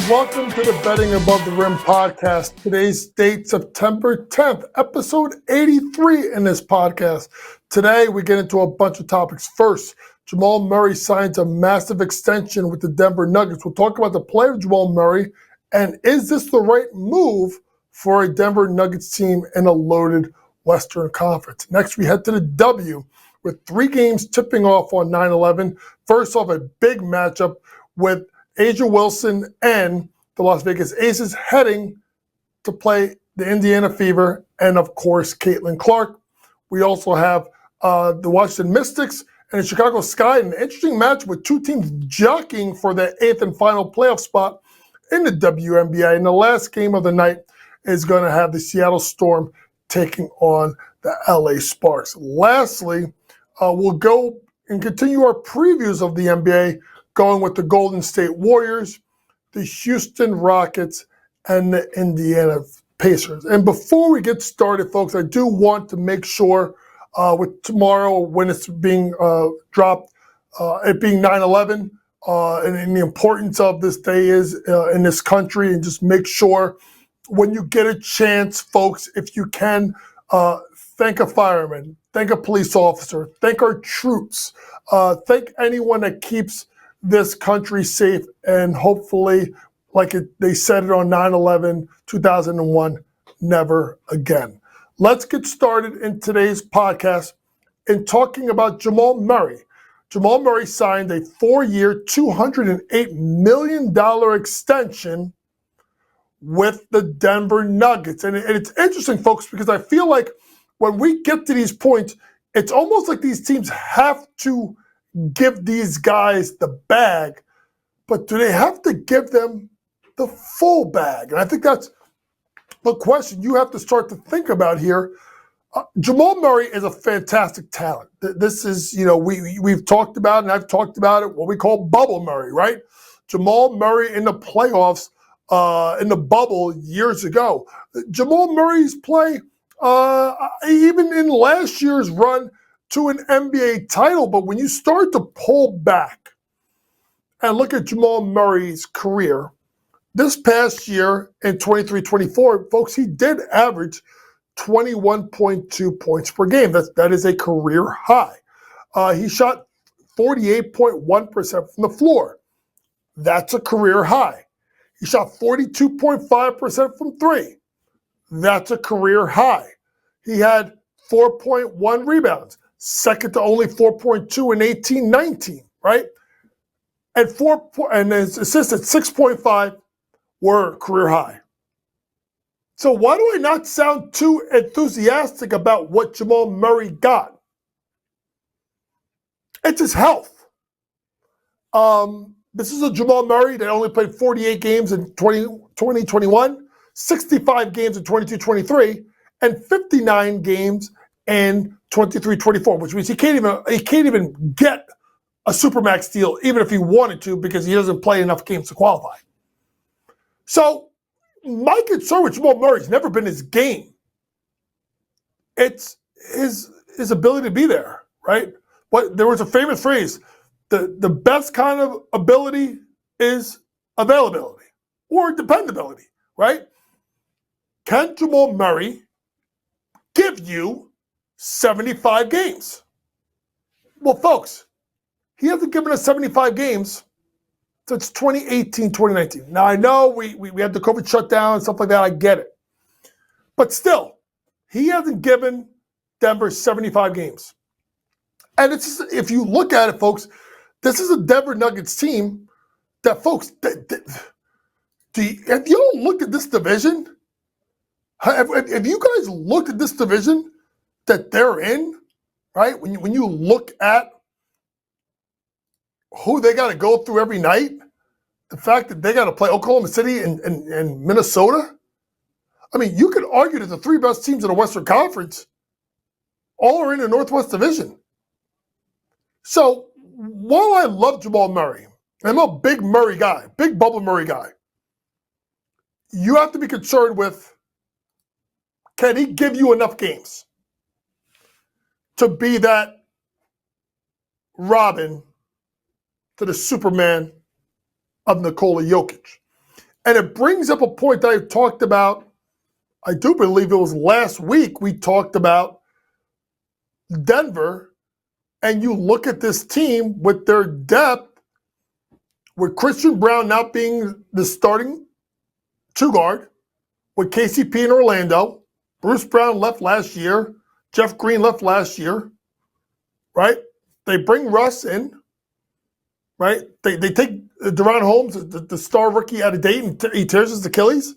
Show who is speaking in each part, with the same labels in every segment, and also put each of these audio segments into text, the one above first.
Speaker 1: Welcome to the Betting Above the Rim podcast. Today's date, September 10th, episode 83 in this podcast. Today, we get into a bunch of topics. First, Jamal Murray signs a massive extension with the Denver Nuggets. We'll talk about the play of Jamal Murray, and is this the right move for a Denver Nuggets team in a loaded Western Conference? Next, we head to the W with 3 games tipping off on 9/11. First off, a big matchup with Angel Wilson and the Las Vegas Aces heading to play the Indiana Fever and, of course, Caitlin Clark. We also have the Washington Mystics and the Chicago Sky, an interesting match with 2 teams jockeying for the 8th and final playoff spot in the WNBA. And the last game of the night is going to have the Seattle Storm taking on the LA Sparks. Lastly, we'll go and continue our previews of the NBA, going with the Golden State Warriors, the Houston Rockets, and the Indiana Pacers. And before we get started, folks, I do want to make sure with tomorrow, when it's being dropped, it being 9/11, and the importance of this day is in this country, and just make sure when you get a chance, folks, if you can, thank a fireman, thank a police officer, thank our troops, thank anyone that keeps this country safe, and hopefully, like they said it on 9/11, 2001, never again. Let's get started in today's podcast in talking about Jamal Murray. Jamal Murray signed a 4-year, $208 million extension with the Denver Nuggets. And it's interesting, folks, because I feel like when we get to these points, it's almost like these teams have to give these guys the bag, but do they have to give them the full bag? And I think that's the question you have to start to think about here. Jamal Murray is a fantastic talent. This is, we've talked about, and I've talked about it, what we call bubble Murray, right? Jamal Murray in the playoffs, in the bubble years ago. Jamal Murray's play, even in last year's run to an NBA title, but when you start to pull back and look at Jamal Murray's career, this past year in 23-24, folks, he did average 21.2 points per game. That is a career high. He shot 48.1% from the floor. That's a career high. He shot 42.5% from 3. That's a career high. He had 4.1 rebounds, second to only 4.2 in 18-19, right? And his assists at 6.5 were career high. So why do I not sound too enthusiastic about what Jamal Murray got? It's his health. This is a Jamal Murray that only played 48 games in 2021, 65 games in 22-23, and 59 games in 23-24, which means he can't even get a Supermax deal, even if he wanted to, because he doesn't play enough games to qualify. So my concern with Jamal Murray's never been his game. It's his ability to be there, right? But there was a famous phrase, the best kind of ability is availability or dependability, right? Can Jamal Murray give you 75 games? Well, folks, he hasn't given us 75 games since 2018, 2019. Now, I know we had the COVID shutdown and stuff like that. I get it. But still, he hasn't given Denver 75 games. And it's, if you look at it, folks, this is a Denver Nuggets team that, folks, have you all looked at this division? Have you guys looked at this division that they're in, right? When you look at who they got to go through every night, the fact that they got to play Oklahoma City and Minnesota. I mean, you could argue that the 3 best teams in the Western Conference all are in the Northwest Division. So while I love Jamal Murray, I'm a big Murray guy, big bubble Murray guy, you have to be concerned with, can he give you enough games to be that Robin to the Superman of Nikola Jokic? And it brings up a point that I talked about, I do believe it was last week, we talked about Denver, and you look at this team with their depth, with Christian Brown not being the starting two guard, with KCP in Orlando, Bruce Brown left last year, Jeff Green left last year, right? They bring Russ in, right? They take Deron Holmes, the star rookie, out of Dayton, he tears his Achilles.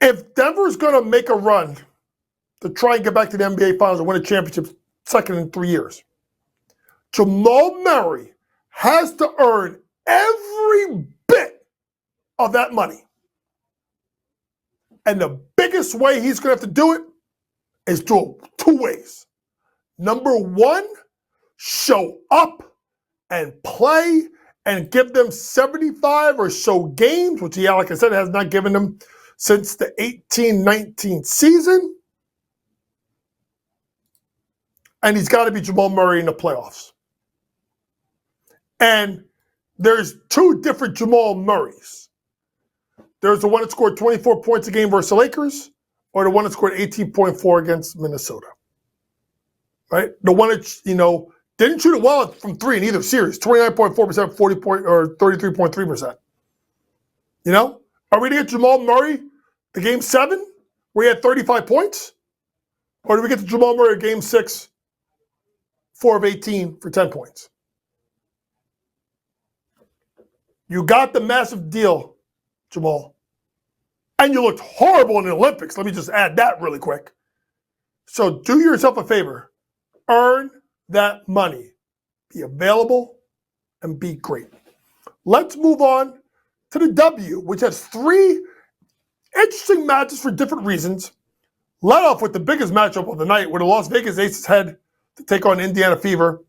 Speaker 1: If Denver's going to make a run to try and get back to the NBA Finals and win a championship second in 3 years, Jamal Murray has to earn every bit of that money. And the biggest way he's going to have to do it is two ways. Number one, show up and play and give them 75 or so games, which he, like I said, has not given them since the 18-19 season. And he's got to be Jamal Murray in the playoffs. And there's two different Jamal Murrays. There's the one that scored 24 points a game versus the Lakers, or the one that scored 18.4 against Minnesota. Right? The one that, didn't shoot it well from three in either series. 29.4%, 33.3%. Are we going to get Jamal Murray the game 7, where he had 35 points? Or do we get to Jamal Murray game 6, 4 of 18 for 10 points? You got the massive deal, Jamal. And you looked horrible in the Olympics. Let me just add that really quick. So do yourself a favor. Earn that money. Be available and be great. Let's move on to the W, which has 3 interesting matches for different reasons. Let off with the biggest matchup of the night, where the Las Vegas Aces head to take on Indiana Fever.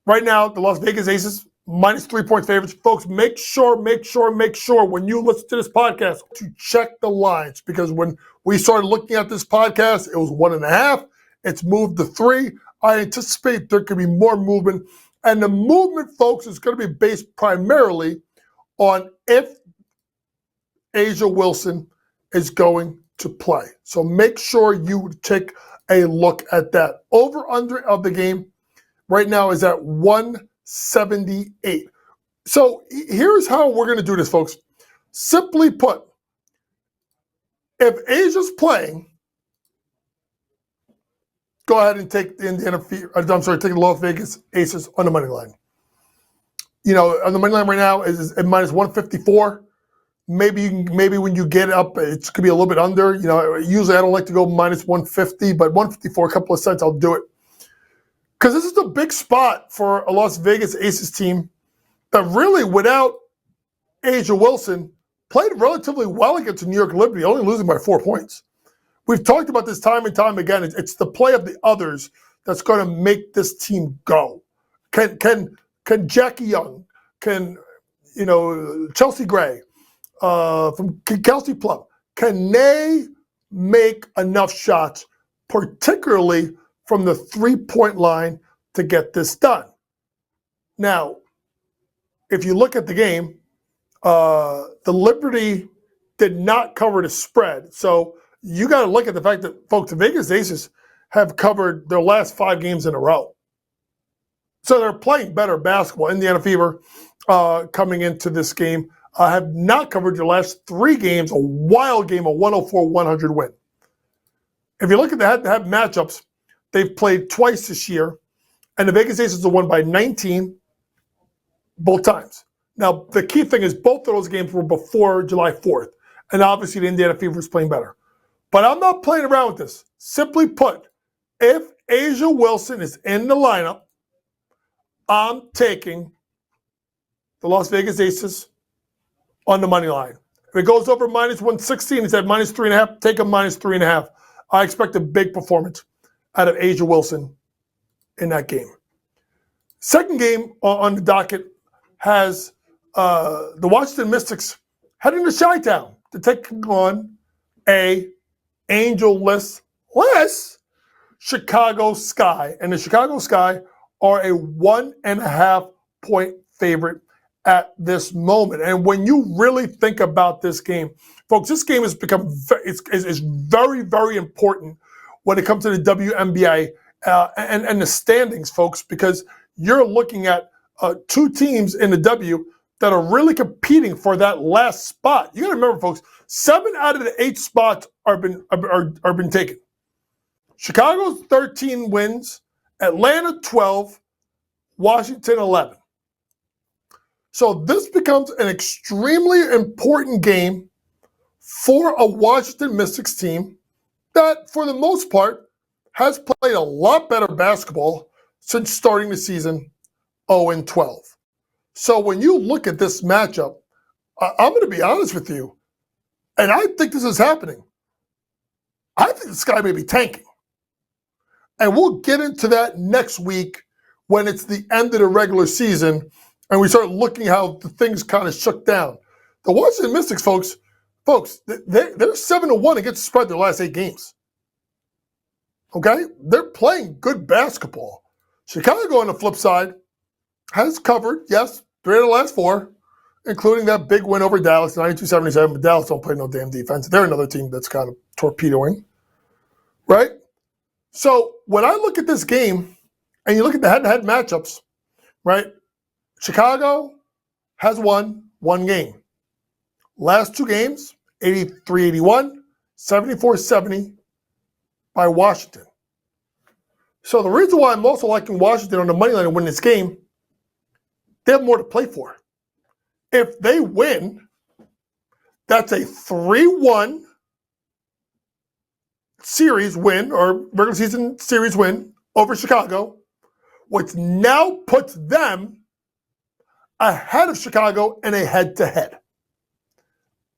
Speaker 1: Right now, the Las Vegas Aces minus 3-point favorites. Folks, make sure when you listen to this podcast to check the lines, because when we started looking at this podcast, it was 1.5. It's moved to 3. I anticipate there could be more movement. And the movement, folks, is going to be based primarily on if A'ja Wilson is going to play. So make sure you take a look at that. Over-under of the game right now is at 178. So here's how we're going to do this, folks. Simply put, if Asia's playing, go ahead and take the take the Las Vegas Aces on the money line. On the money line right now is at minus 154. Maybe when you get up, it could be a little bit under. Usually I don't like to go minus 150, but 154, a couple of cents, I'll do it. Because this is a big spot for a Las Vegas Aces team that really, without A'ja Wilson, played relatively well against the New York Liberty, only losing by 4 points. We've talked about this time and time again. It's the play of the others that's going to make this team go. Can Jackie Young, can Chelsea Gray, from Kelsey Plum, can they make enough shots, particularly from the 3-point line, to get this done? Now, if you look at the game, the Liberty did not cover the spread. So you got to look at the fact that, folks, the Vegas Aces have covered their last 5 games in a row. So they're playing better basketball. Indiana Fever, coming into this game, have not covered their last 3 games, a wild game, a 104-100 win. If you look at the head-to-head matchups, they've played twice this year, and the Vegas Aces have won by 19 both times. Now, the key thing is both of those games were before July 4th, and obviously the Indiana Fever is playing better. But I'm not playing around with this. Simply put, if A'ja Wilson is in the lineup, I'm taking the Las Vegas Aces on the money line. If it goes over minus 116, it's at minus 3.5, take a minus 3.5. I expect a big performance out of A'ja Wilson in that game. Second game on the docket has the Washington Mystics heading to Chi-Town to take on a Angel-less Chicago Sky. And the Chicago Sky are a 1.5-point favorite at this moment. And when you really think about this game, folks, this game has become is very, very important when it comes to the WNBA and the standings, folks, because you're looking at two teams in the W that are really competing for that last spot. You got to remember, folks, 7 out of the 8 spots are been taken. Chicago's 13 wins, Atlanta 12, Washington 11. So this becomes an extremely important game for a Washington Mystics team that, for the most part, has played a lot better basketball since starting the season 0-12. So when you look at this matchup, I'm going to be honest with you, and I think this is happening. I think this guy may be tanking. And we'll get into that next week when it's the end of the regular season and we start looking how the things kind of shook down. The Washington Mystics, folks, they're 7-1 against the spread their last 8 games. Okay? They're playing good basketball. Chicago, on the flip side, has covered, yes, 3 of the last 4, including that big win over Dallas, 92-77, but Dallas don't play no damn defense. They're another team that's kind of torpedoing, right? So when I look at this game, and you look at the head-to-head matchups, right? Chicago has won 1 game. Last 2 games, 83-81, 74-70 by Washington. So the reason why I'm also liking Washington on the money line to win this game, they have more to play for. If they win, that's a 3-1 series win or regular season series win over Chicago, which now puts them ahead of Chicago in a head-to-head.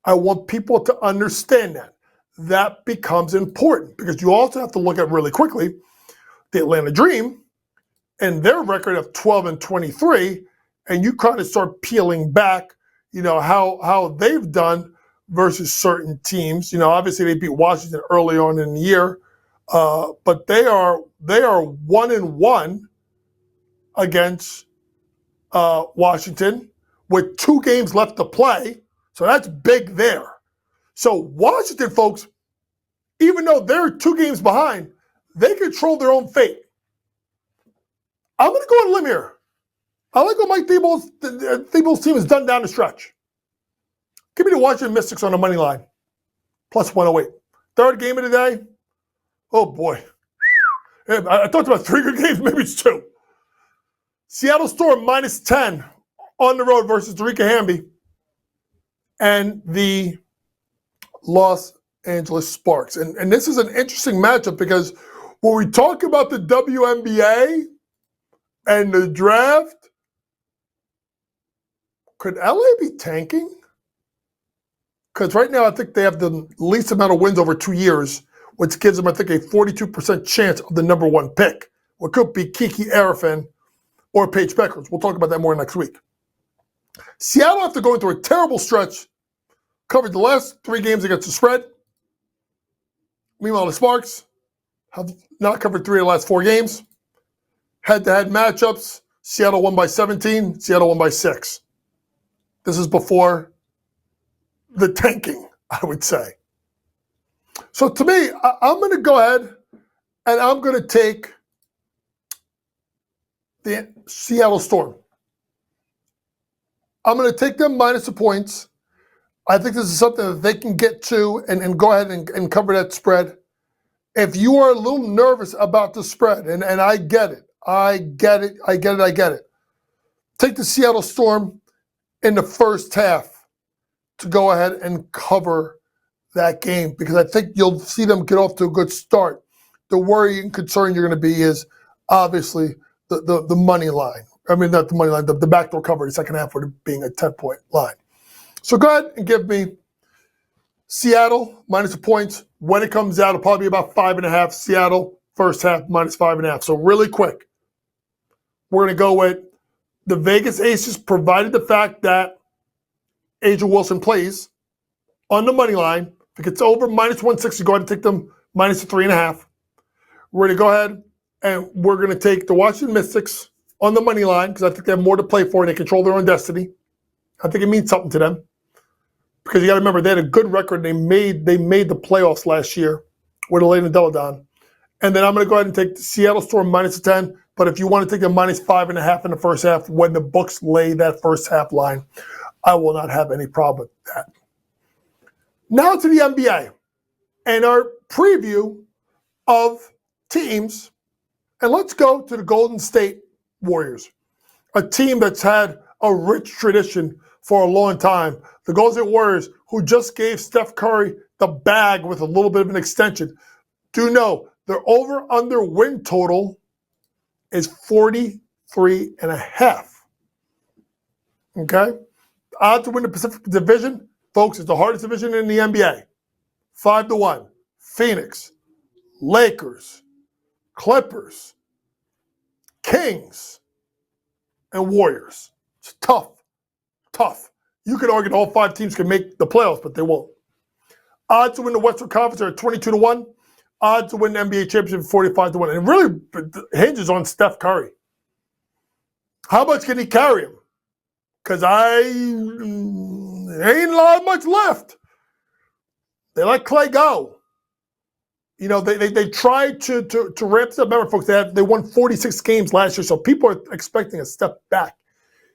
Speaker 1: I want people to understand that. That becomes important because you also have to look at really quickly the Atlanta Dream and their record of 12-23, and you kind of start peeling back, how they've done versus certain teams. Obviously they beat Washington early on in the year, but they are 1-1 against Washington with 2 games left to play. So that's big there. So Washington, folks, even though they're 2 games behind, they control their own fate. I'm going to go on a limb here. I like what Mike Thibault's team has done down the stretch. Give me the Washington Mystics on the money line, plus 108. Third game of the day. Oh, boy. I talked about 3 good games. Maybe it's 2. Seattle Storm minus 10 on the road versus Tariq Hamby and the Los Angeles Sparks. And this is an interesting matchup because when we talk about the WNBA and the draft, could LA be tanking? Because right now I think they have the least amount of wins over 2 years, which gives them, I think, a 42% chance of the number 1 pick. What could be Kiki Arifin or Paige Beckers. We'll talk about that more next week. Seattle, after going through a terrible stretch, covered the last 3 games against the spread. Meanwhile, the Sparks have not covered 3 of the last 4 games. Head-to-head matchups, Seattle won by 17, Seattle won by 6. This is before the tanking, I would say. So to me, I'm going to go ahead and I'm going to take the Seattle Storm. I'm going to take them minus the points. I think this is something that they can get to and go ahead and cover that spread. If you are a little nervous about the spread, and I get it, I get it. Take the Seattle Storm in the first half to go ahead and cover that game because I think you'll see them get off to a good start. The worry and concern you're going to be is obviously the money line. I mean, not the money line, the backdoor cover in the second half would it being a 10-point line. So go ahead and give me Seattle minus the points. When it comes out, it'll probably be about 5.5. Seattle, first half, minus 5.5. So really quick, we're going to go with the Vegas Aces, provided the fact that Angel Wilson plays on the money line. If it gets over minus 160, go ahead and take them minus 3.5. We're going to go ahead and we're going to take the Washington Mystics on the money line because I think they have more to play for and they control their own destiny. I think it means something to them because you got to remember they had a good record. They made the playoffs last year with Elena Deladon. And then I'm going to go ahead and take the Seattle Storm -10. But if you want to take the -5.5 in the first half, when the books lay that first half line, I will not have any problem with that. Now to the NBA and our preview of teams. And let's go to the Golden State Warriors, a team that's had a rich tradition for a long time. The Golden State Warriors, who just gave Steph Curry the bag with a little bit of an extension, do know their over-under win total is 43.5. Okay? Odds to win the Pacific Division, folks, is the hardest division in the NBA. 5-1. Phoenix, Lakers, Clippers, Kings, and Warriors. It's tough. You could argue all 5 teams can make the playoffs, but they won't. Odds to win the Western Conference are 22-1. Odds to win the NBA championship 45-1. And it really hinges on Steph Curry. How much can he carry him? Because there ain't a lot much left. They let Klay go. You know, they tried to ramp this up. Remember, folks, they won 46 games last year, so people are expecting a step back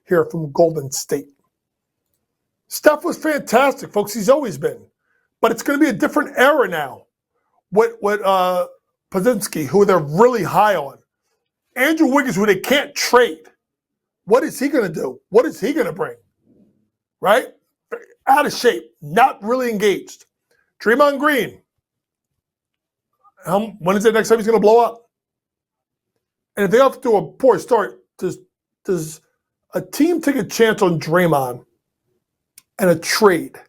Speaker 1: here from Golden State. Steph was fantastic, folks. He's always been. But it's going to be a different era now with Pozinski, who they're really high on. Andrew Wiggins, who they can't trade. What is he going to do? What is he going to bring? Right? Out of shape. Not really engaged. Draymond Green. When is the next time he's going to blow up? And if they have to do a poor start, does a team take a chance on Draymond and a trade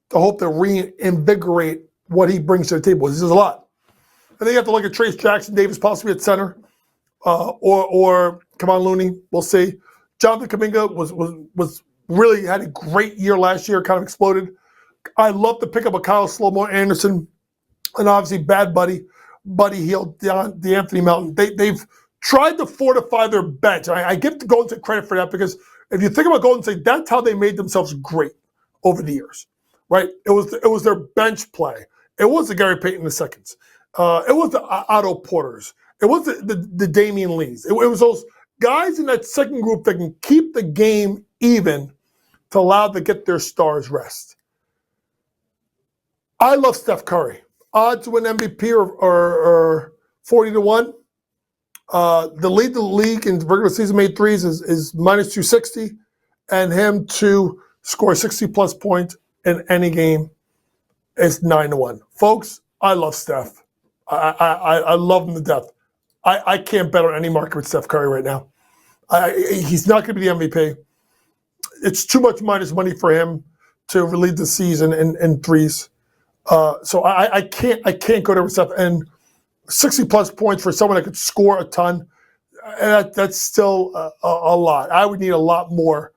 Speaker 1: to hope to reinvigorate what he brings to the table? This is a lot. I think you have to look at Trace Jackson Davis possibly at center, or Kevon Looney. We'll see. Jonathan Kuminga was really had a great year last year, kind of exploded. I love to pick up a Kyle Slomo Anderson. And obviously, Bad Buddy Hield, D'Anthony Melton. They've tried to fortify their bench. I give the Golden State credit for that because if you think about Golden State, that's how they made themselves great over the years, right? It was their bench play. It was the Gary Payton IIs. It was the Otto Porters. It was the Damian Lees. It was those guys in that second group that can keep the game even to allow them to get their stars rest. I love Steph Curry. Odds to win MVP are 40-1. The lead the league in regular season made threes is -260, and him to score 60-plus points in any game is 9-1. Folks, I love Steph. I love him to death. I can't bet on any market with Steph Curry right now. He's not going to be the MVP. It's too much minus money for him to lead the season in threes. So I can't go there with Steph. And 60-plus points for someone that could score a ton, that's still a lot. I would need a lot more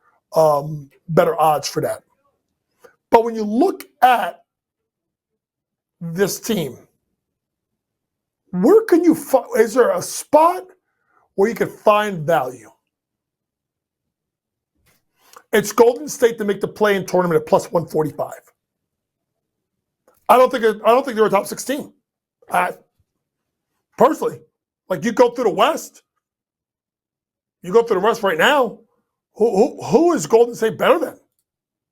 Speaker 1: better odds for that. But when you look at this team, where can you find? Is there a spot where you can find value? It's Golden State to make the play-in tournament at +145. I don't think they're a top 16. Personally, like you go through the West, right now. Who is Golden State better than?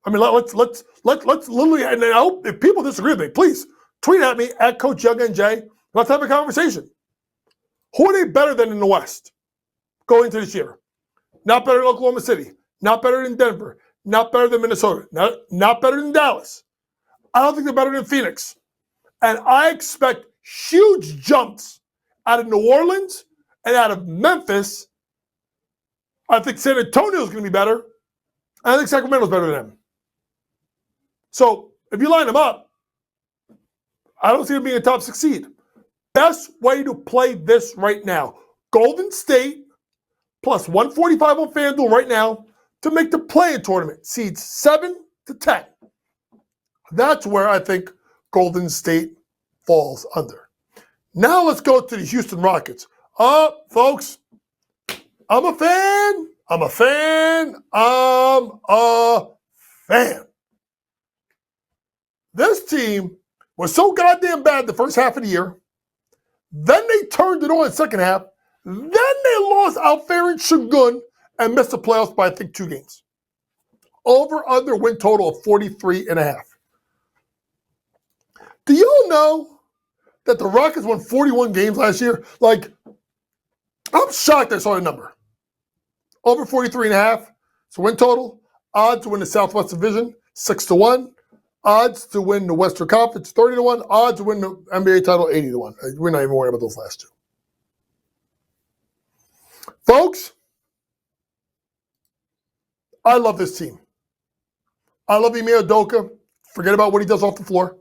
Speaker 1: I mean, let's literally. And I hope if people disagree with me, please tweet at me at Coach Young and Jay. Let's have a conversation. Who are they better than in the West going into this year? Not better than Oklahoma City. Not better than Denver. Not better than Minnesota. Not better than Dallas. I don't think they're better than Phoenix. And I expect huge jumps out of New Orleans and out of Memphis. I think San Antonio is going to be better. I think Sacramento's better than them. So if you line them up, I don't see them being a top 6 seed. Best way to play this right now. Golden State plus 145 on FanDuel right now to make the play-in tournament. Seeds 7 to 10. That's where I think Golden State falls under. Now let's go to the Houston Rockets. Folks, I'm a fan I'm a fan. I'm a fan. This team was so goddamn bad the first half of the year. Then they turned it on the second half. Then they lost out fair in Shogun and missed the playoffs by, I think, 2 games. Over-under win total of 43.5. Do y'all know that the Rockets won 41 games last year? Like, I'm shocked I saw the number. Over 43.5. So win total. Odds to win the Southwest Division, 6-1. Odds to win the Western Conference, 30-1. Odds to win the NBA title, 80-1. We're not even worried about those last 2. Folks, I love this team. I love Ime Udoka. Forget about what he does off the floor.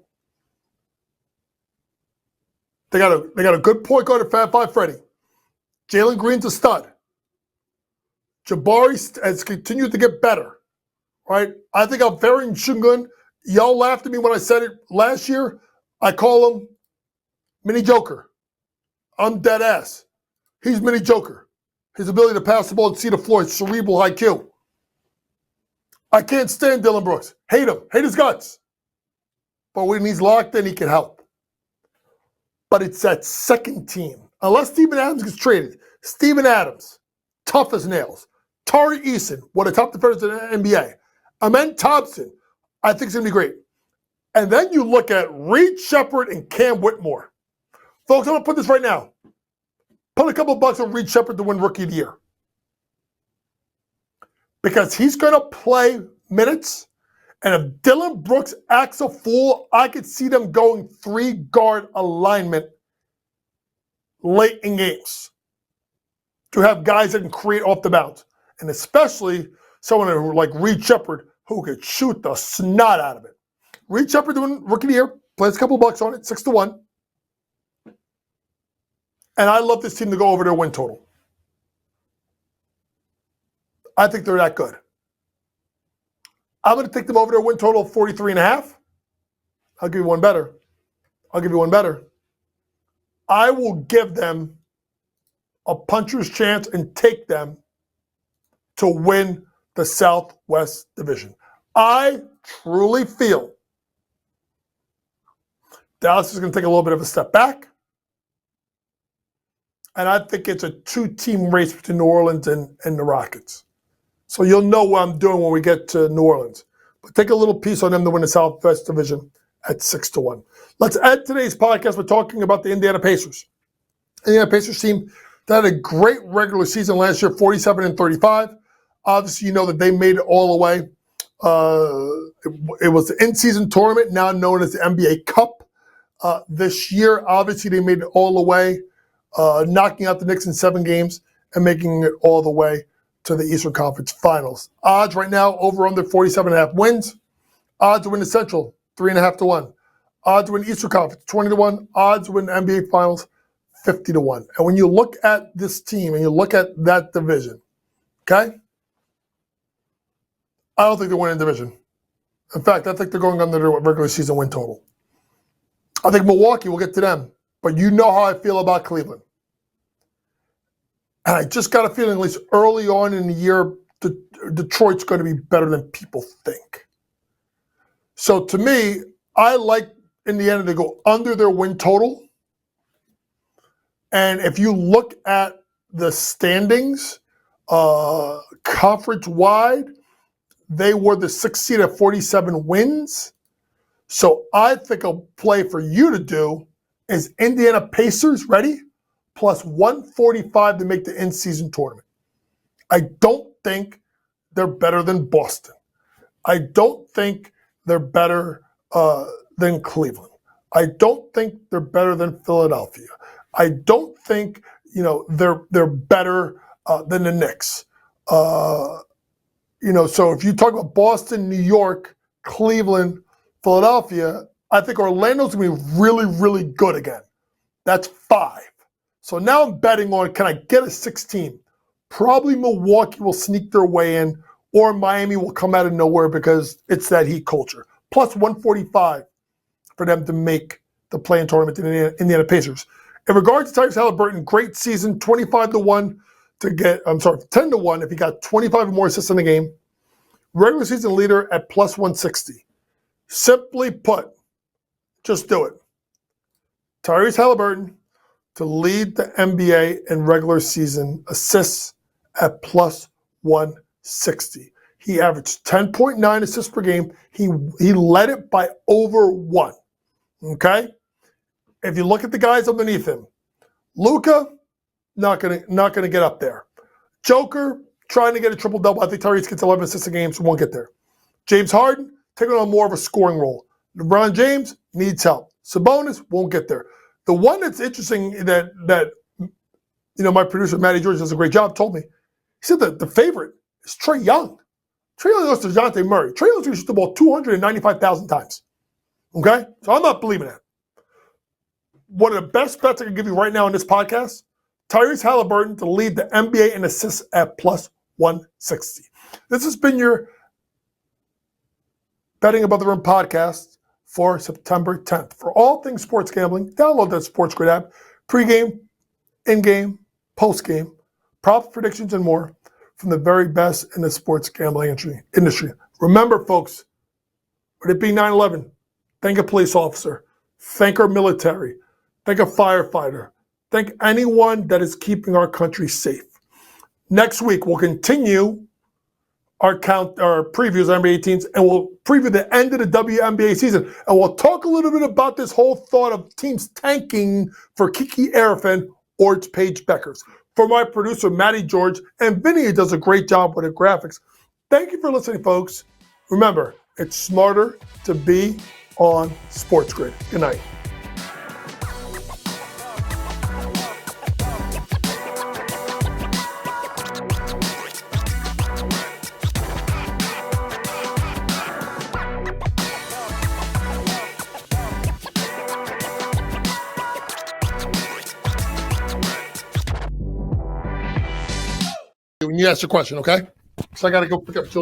Speaker 1: They got a good point guard at Fat Five Freddy. Jalen Green's a stud. Jabari has continued to get better. Right? I think I'm very Shingun. Y'all laughed at me when I said it last year. I call him Mini Joker. I'm dead ass. He's Mini Joker. His ability to pass the ball and see the floor is cerebral IQ. I can't stand Dylan Brooks. Hate him. Hate his guts. But when he's locked in, he can help. But it's that second team. Unless Steven Adams gets traded. Steven Adams, tough as nails. Tari Eason, one of the top defenders in the NBA. Amen Thompson, I think it's going to be great. And then you look at Reed Sheppard and Cam Whitmore. Folks, I'm going to put this right now. Put a couple bucks on Reed Sheppard to win Rookie of the Year. Because he's going to play minutes. And if Dylan Brooks acts a fool, I could see them going 3-guard alignment late in games to have guys that can create off the bounce. And especially someone who like Reed Sheppard who could shoot the snot out of it. Reed Sheppard doing Rookie of the Year, plays a couple bucks on it, 6-1. And I love this team to go over their win total. I think they're that good. I'm going to take them over their win total of 43.5. I'll give you one better. I will give them a puncher's chance and take them to win the Southwest Division. I truly feel Dallas is going to take a little bit of a step back. And I think it's a 2-team race between New Orleans and the Rockets. So you'll know what I'm doing when we get to New Orleans. But take a little piece on them to win the Southwest Division at 6-1. Let's end today's podcast by talking about the Indiana Pacers. Indiana Pacers team that had a great regular season last year, 47-35. Obviously, you know that they made it all the way. It was the in-season tournament, now known as the NBA Cup. This year, obviously, they made it all the way, knocking out the Knicks in 7 games and making it all the way to the Eastern Conference Finals. Odds right now, over under 47.5 wins. Odds to win the Central, 3.5-1. Odds to win Eastern Conference, 20-1. Odds to win the NBA Finals, 50-1. And when you look at this team and you look at that division, okay? I don't think they're winning the division. In fact, I think they're going under their regular season win total. I think Milwaukee will get to them. But you know how I feel about Cleveland. And I just got a feeling, at least early on in the year, Detroit's going to be better than people think. So to me, I like Indiana to go under their win total. And if you look at the standings, conference-wide, they were the 6th seed at 47 wins. So I think a play for you to do is Indiana Pacers, ready? Plus 145 to make the in-season tournament. I don't think they're better than Boston. I don't think they're better than Cleveland. I don't think they're better than Philadelphia. I don't think they're better than the Knicks. So if you talk about Boston, New York, Cleveland, Philadelphia, I think Orlando's going to be really, really good again. That's 5. So now I'm betting on, can I get a 16? Probably Milwaukee will sneak their way in, or Miami will come out of nowhere because it's that Heat culture. Plus 145 for them to make the play-in tournament in the Indiana Pacers. In regards to Tyrese Haliburton, great season, 25-1 to get, 10 to 1 if he got 25 or more assists in the game. Regular season leader at plus 160. Simply put, just do it. Tyrese Haliburton to lead the NBA in regular season assists at plus 160. He averaged 10.9 assists per game. He led it by over 1. Okay? If you look at the guys underneath him, Luka, not gonna get up there. Joker, trying to get a triple-double. I think Tyrese gets 11 assists a game, so won't get there. James Harden, taking on more of a scoring role. LeBron James needs help. Sabonis won't get there. The one that's interesting that my producer, Matty George, does a great job, told me. He said that the favorite is Trae Young. Trae Young goes to DeJounte Murray. Trae Young's going to shoot the ball 295,000 times. Okay? So I'm not believing that. One of the best bets I can give you right now in this podcast, Tyrese Haliburton to lead the NBA in assists at plus 160. This has been your Betting Above the Rim podcast for September 10th. For all things sports gambling, download that Sports Grid app. Pre-game, in-game, post-game, props, predictions, and more from the very best in the sports gambling industry. Remember, folks, with it being 9/11, thank a police officer, thank our military, thank a firefighter, thank anyone that is keeping our country safe. Next week, we'll continue our previews of NBA teams, and we'll preview the end of the WNBA season. And we'll talk a little bit about this whole thought of teams tanking for Kiki Arifin or it's Paige Beckers. For my producer, Matty George, and Vinny, who does a great job with the graphics. Thank you for listening, folks. Remember, it's smarter to be on Sports Grid. Good night. When you ask your question, okay? So I got to go pick up Julie.